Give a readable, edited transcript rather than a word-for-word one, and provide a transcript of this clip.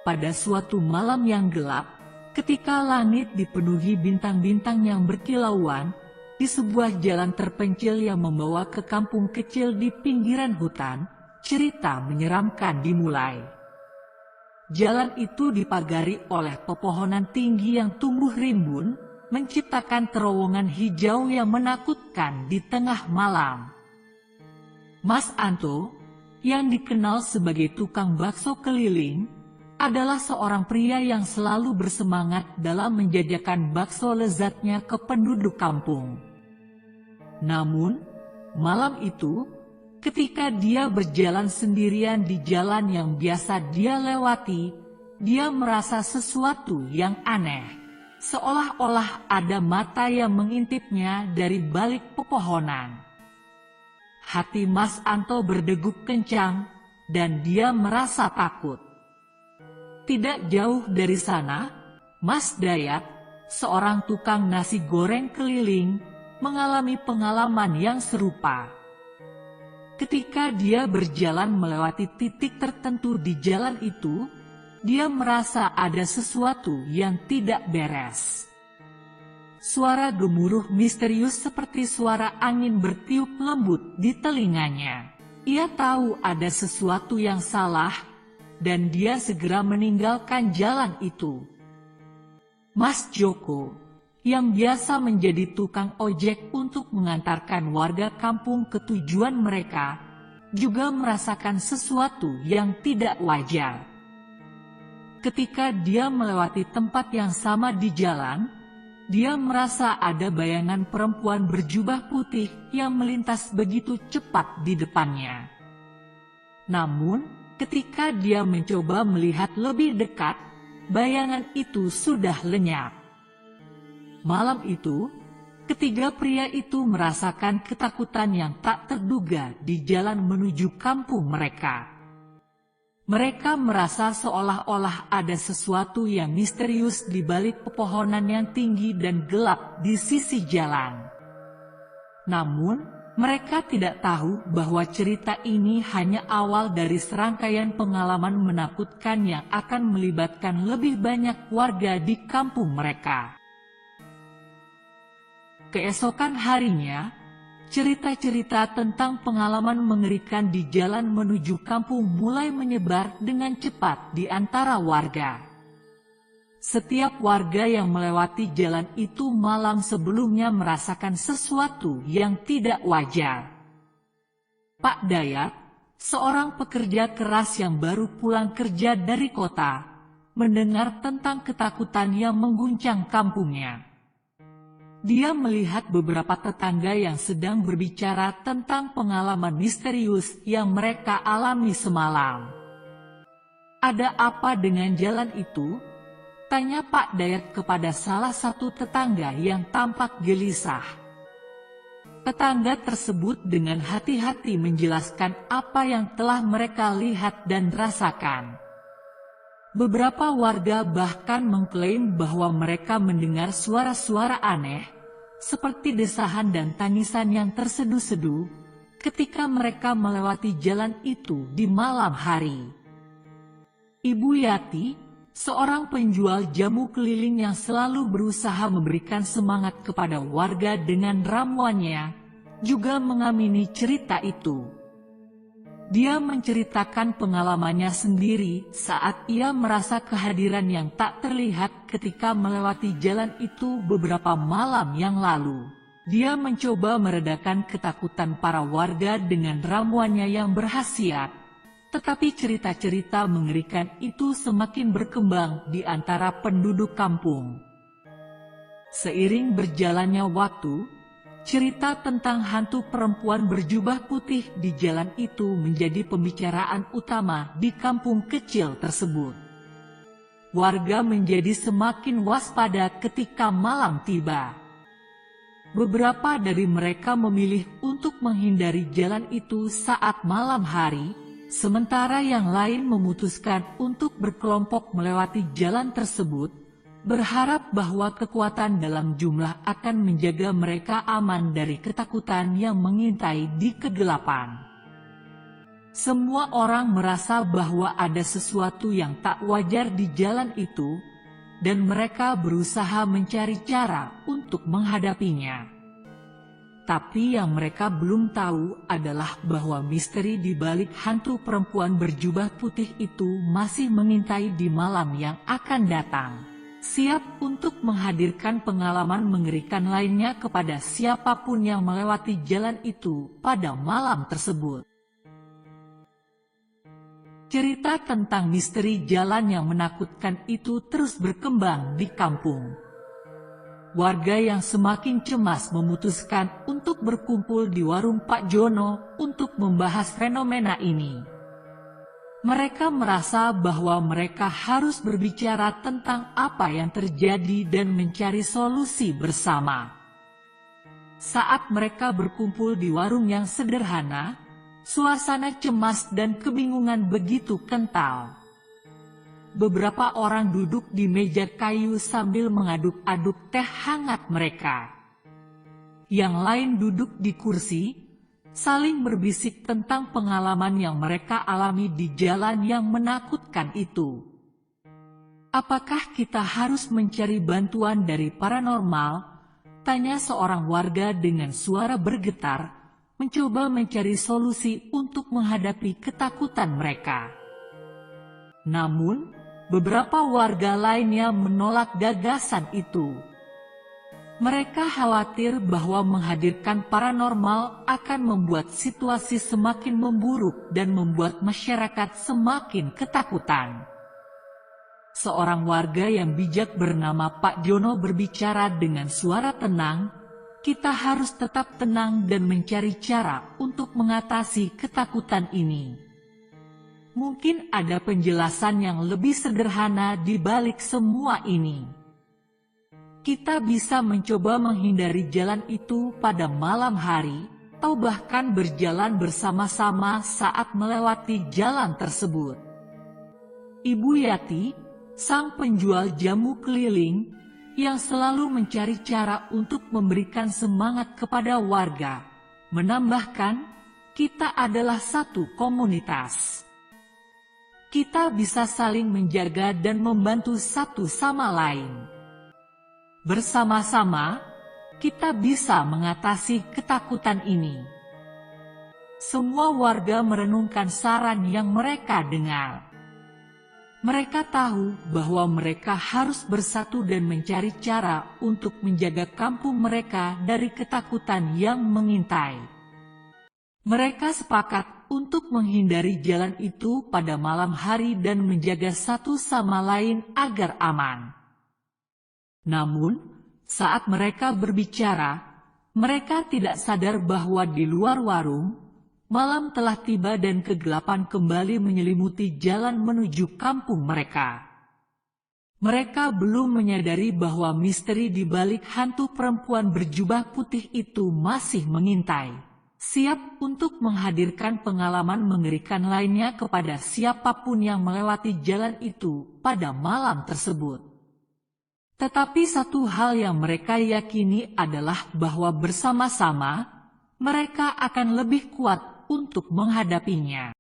pada suatu malam yang gelap, ketika langit dipenuhi bintang-bintang yang berkilauan, di sebuah jalan terpencil yang membawa ke kampung kecil di pinggiran hutan, cerita menyeramkan dimulai. Jalan itu dipagari oleh pepohonan tinggi yang tumbuh rimbun, menciptakan terowongan hijau yang menakutkan di tengah malam. Mas Anto, yang dikenal sebagai tukang bakso keliling, adalah seorang pria yang selalu bersemangat dalam menjajakan bakso lezatnya ke penduduk kampung. Namun, malam itu, ketika dia berjalan sendirian di jalan yang biasa dia lewati, dia merasa sesuatu yang aneh, seolah-olah ada mata yang mengintipnya dari balik pepohonan. Hati Mas Anto berdegup kencang, dan dia merasa takut. Tidak jauh dari sana, Mas Dayat, seorang tukang nasi goreng keliling, mengalami pengalaman yang serupa. Ketika dia berjalan melewati titik tertentu di jalan itu, dia merasa ada sesuatu yang tidak beres. Suara gemuruh misterius seperti suara angin bertiup lembut di telinganya. Ia tahu ada sesuatu yang salah, dan dia segera meninggalkan jalan itu. Mas Joko, yang biasa menjadi tukang ojek untuk mengantarkan warga kampung ke tujuan mereka, juga merasakan sesuatu yang tidak wajar. Ketika dia melewati tempat yang sama di jalan, dia merasa ada bayangan perempuan berjubah putih yang melintas begitu cepat di depannya. Namun, ketika dia mencoba melihat lebih dekat, bayangan itu sudah lenyap. Malam itu, ketiga pria itu merasakan ketakutan yang tak terduga di jalan menuju kampung mereka. Mereka merasa seolah-olah ada sesuatu yang misterius di balik pepohonan yang tinggi dan gelap di sisi jalan. Namun, mereka tidak tahu bahwa cerita ini hanya awal dari serangkaian pengalaman menakutkan yang akan melibatkan lebih banyak warga di kampung mereka. Keesokan harinya, cerita-cerita tentang pengalaman mengerikan di jalan menuju kampung mulai menyebar dengan cepat di antara warga. Setiap warga yang melewati jalan itu malam sebelumnya merasakan sesuatu yang tidak wajar. Pak Dayat, seorang pekerja keras yang baru pulang kerja dari kota, mendengar tentang ketakutan yang mengguncang kampungnya. Dia melihat beberapa tetangga yang sedang berbicara tentang pengalaman misterius yang mereka alami semalam. "Ada apa dengan jalan itu?" tanya Pak Dayat kepada salah satu tetangga yang tampak gelisah. Tetangga tersebut dengan hati-hati menjelaskan apa yang telah mereka lihat dan rasakan. Beberapa warga bahkan mengklaim bahwa mereka mendengar suara-suara aneh, seperti desahan dan tangisan yang terseduh-seduh, ketika mereka melewati jalan itu di malam hari. Ibu Yati, seorang penjual jamu keliling yang selalu berusaha memberikan semangat kepada warga dengan ramuannya, juga mengamini cerita itu. Dia menceritakan pengalamannya sendiri saat ia merasa kehadiran yang tak terlihat ketika melewati jalan itu beberapa malam yang lalu. Dia mencoba meredakan ketakutan para warga dengan ramuannya yang berkhasiat, tetapi cerita-cerita mengerikan itu semakin berkembang di antara penduduk kampung. Seiring berjalannya waktu, cerita tentang hantu perempuan berjubah putih di jalan itu menjadi pembicaraan utama di kampung kecil tersebut. Warga menjadi semakin waspada ketika malam tiba. Beberapa dari mereka memilih untuk menghindari jalan itu saat malam hari, sementara yang lain memutuskan untuk berkelompok melewati jalan tersebut, berharap bahwa kekuatan dalam jumlah akan menjaga mereka aman dari ketakutan yang mengintai di kegelapan. Semua orang merasa bahwa ada sesuatu yang tak wajar di jalan itu, dan mereka berusaha mencari cara untuk menghadapinya. Tapi yang mereka belum tahu adalah bahwa misteri di balik hantu perempuan berjubah putih itu masih mengintai di malam yang akan datang, siap untuk menghadirkan pengalaman mengerikan lainnya kepada siapapun yang melewati jalan itu pada malam tersebut. Cerita tentang misteri jalan yang menakutkan itu terus berkembang di kampung. Warga yang semakin cemas memutuskan untuk berkumpul di warung Pak Jono untuk membahas fenomena ini. Mereka merasa bahwa mereka harus berbicara tentang apa yang terjadi dan mencari solusi bersama. Saat mereka berkumpul di warung yang sederhana, suasana cemas dan kebingungan begitu kental. Beberapa orang duduk di meja kayu sambil mengaduk-aduk teh hangat mereka. Yang lain duduk di kursi, saling berbisik tentang pengalaman yang mereka alami di jalan yang menakutkan itu. Apakah kita harus mencari bantuan dari paranormal? Tanya seorang warga dengan suara bergetar, mencoba mencari solusi untuk menghadapi ketakutan mereka. Namun, beberapa warga lainnya menolak gagasan itu. Mereka khawatir bahwa menghadirkan paranormal akan membuat situasi semakin memburuk dan membuat masyarakat semakin ketakutan. Seorang warga yang bijak bernama Pak Jono berbicara dengan suara tenang, "Kita harus tetap tenang dan mencari cara untuk mengatasi ketakutan ini. Mungkin ada penjelasan yang lebih sederhana di balik semua ini. Kita bisa mencoba menghindari jalan itu pada malam hari, atau bahkan berjalan bersama-sama saat melewati jalan tersebut." Ibu Yati, sang penjual jamu keliling, yang selalu mencari cara untuk memberikan semangat kepada warga, menambahkan, "Kita adalah satu komunitas. Kita bisa saling menjaga dan membantu satu sama lain. Bersama-sama, kita bisa mengatasi ketakutan ini." Semua warga merenungkan saran yang mereka dengar. Mereka tahu bahwa mereka harus bersatu dan mencari cara untuk menjaga kampung mereka dari ketakutan yang mengintai. Mereka sepakat untuk menghindari jalan itu pada malam hari dan menjaga satu sama lain agar aman. Namun, saat mereka berbicara, mereka tidak sadar bahwa di luar warung, malam telah tiba dan kegelapan kembali menyelimuti jalan menuju kampung mereka. Mereka belum menyadari bahwa misteri di balik hantu perempuan berjubah putih itu masih mengintai, siap untuk menghadirkan pengalaman mengerikan lainnya kepada siapapun yang melewati jalan itu pada malam tersebut. Tetapi satu hal yang mereka yakini adalah bahwa bersama-sama, mereka akan lebih kuat untuk menghadapinya.